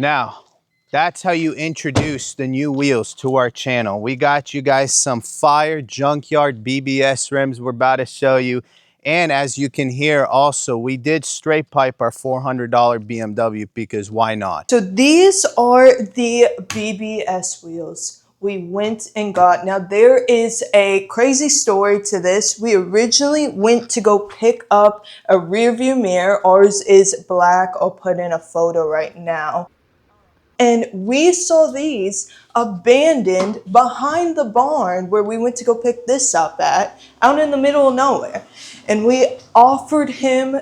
Now, that's how you introduce the new wheels to our channel. We got you guys some fire junkyard BBS rims we're about to show you. And as you can hear also, we did straight pipe our $400 BMW because why not? So these are the BBS wheels we went and got. Now there is a crazy story to this. We originally went to go pick up a rear view mirror. Ours is black. I'll put in a photo right now. And we saw these abandoned behind the barn where we went to go pick this up at, out in the middle of nowhere. And we offered him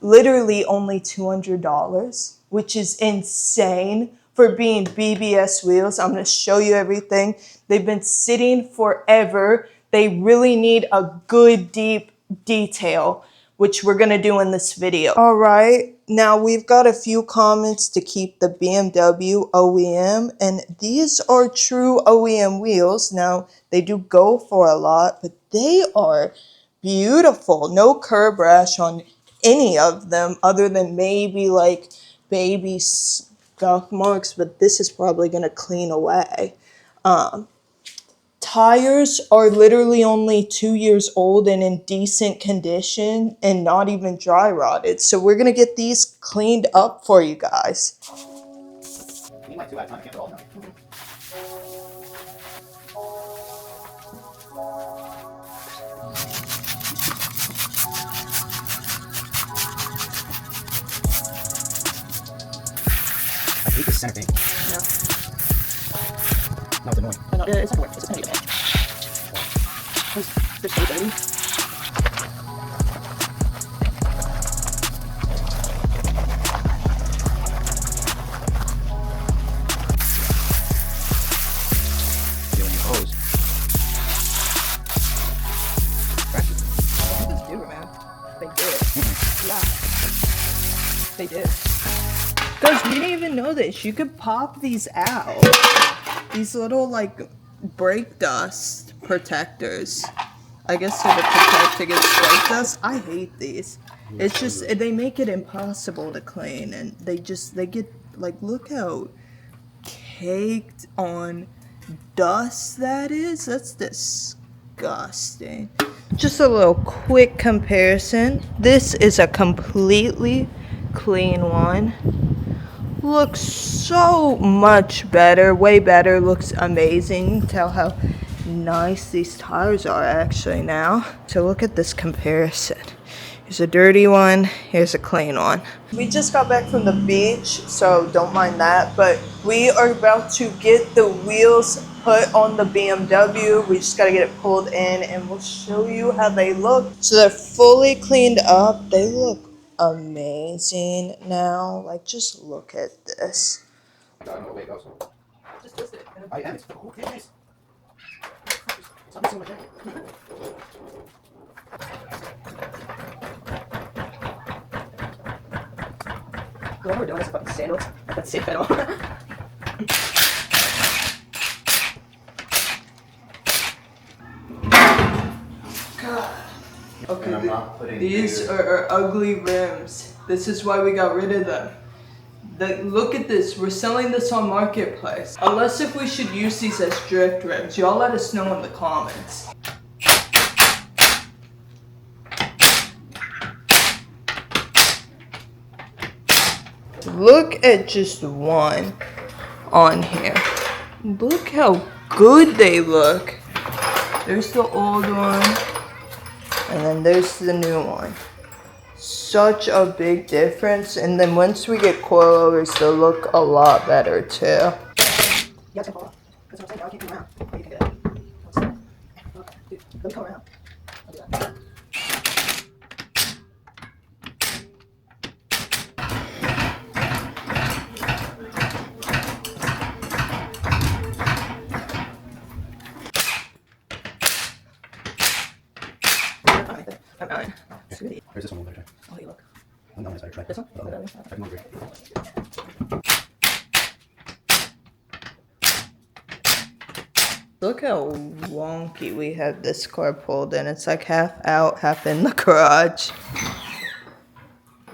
literally only $200, which is insane for being BBS wheels. I'm going to show you everything. They've been sitting forever. They really need a good deep detail, which we're going to do in this video. All right, now we've got a few comments to keep the BMW OEM, and these are true OEM wheels. Now, they do go for a lot, but they are beautiful. No curb rash on any of them other than maybe like baby scuff marks, but this is probably going to clean away. Tires are literally only 2 years old and in decent condition and not even dry rotted. So we're going to get these cleaned up for you guys. I hate this center thing. No. No, it's annoying. It's not working. It's just going to get They're so dirty. They did. Guys, we didn't even know this. You could pop these out. These little, like, brake dust protectors. I guess so to protect against brake dust. I hate these. It's just, they make it impossible to clean. And they get, like, look how caked on dust that is. That's disgusting. Just a little quick comparison. This is a completely clean one. Looks so much better, way better, looks amazing. You can tell how nice these tires are actually now. So look at this comparison. Here's a dirty one, here's a clean one. We just got back from the beach, so don't mind that, but we are about to get the wheels put on the BMW. We just gotta get it pulled in and we'll show you how they look. So they're fully cleaned up. They look amazing now. Like, just look at this. I don't know where it goes. Just twist it. I am. It's cool. It is. What we're doing is fucking sandals. That's safe at all. God. Okay, these are ugly rims. This is why we got rid of them. Look at this. We're selling this on Marketplace. Unless if we should use these as drift rims. Y'all let us know in the comments. Look at just one on here. Look how good they look. There's the old one. And then there's the new one. Such a big difference. And then once we get coilovers, they'll look a lot better too. Yeah, it's gonna fall off. That's what I'm saying. I can't come around. Oh, you can get it. What's that? Okay, dude, let me come around. I'll do that. I'm fine. Where's this one over there? Oh, hey, look. Oh, no, I tried. This one? Oh, I can agree. Look how wonky we have this car pulled in. It's like half out, half in the garage.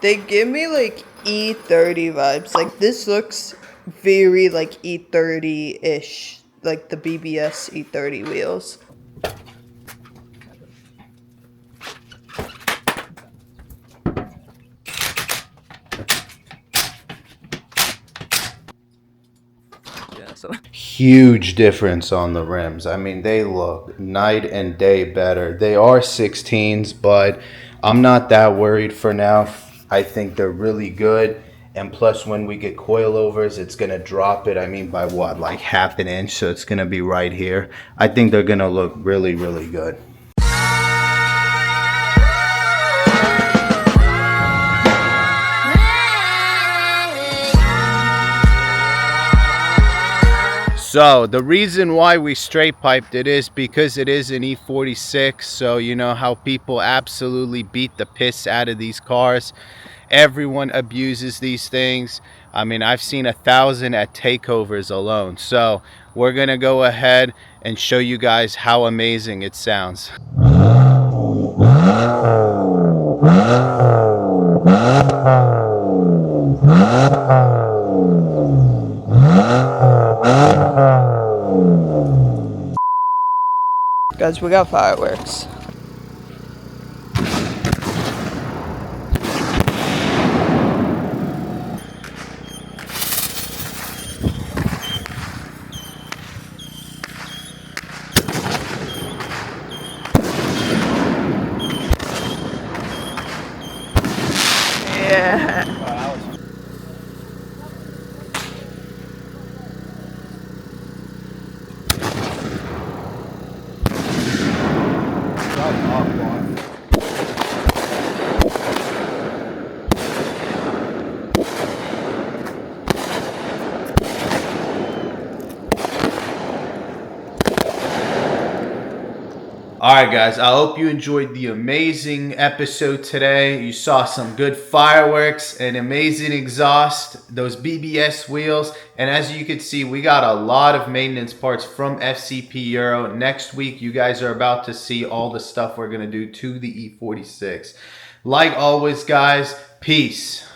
They give me like E30 vibes. Like, this looks very like E30-ish, like the BBS E30 wheels. Yeah, so Huge difference on the rims. I mean, they look night and day better. They are 16s, but I'm not that worried for now. I think they're really good. And plus, when we get coilovers, it's going to drop it. I mean, by what, like half an inch? So it's going to be right here. I think they're going to look really, really good. So the reason why we straight piped it is because it is an E46. So you know how people absolutely beat the piss out of these cars. Everyone abuses these things. I mean, I've seen 1,000 at takeovers alone. So we're gonna go ahead and show you guys how amazing it sounds. Guys, we got fireworks. Yeah. All right, guys, I hope you enjoyed the amazing episode today. You saw some good fireworks, an amazing exhaust, those BBS wheels. And as you can see, we got a lot of maintenance parts from FCP Euro. Next week, you guys are about to see all the stuff we're going to do to the E46. Like always, guys, peace.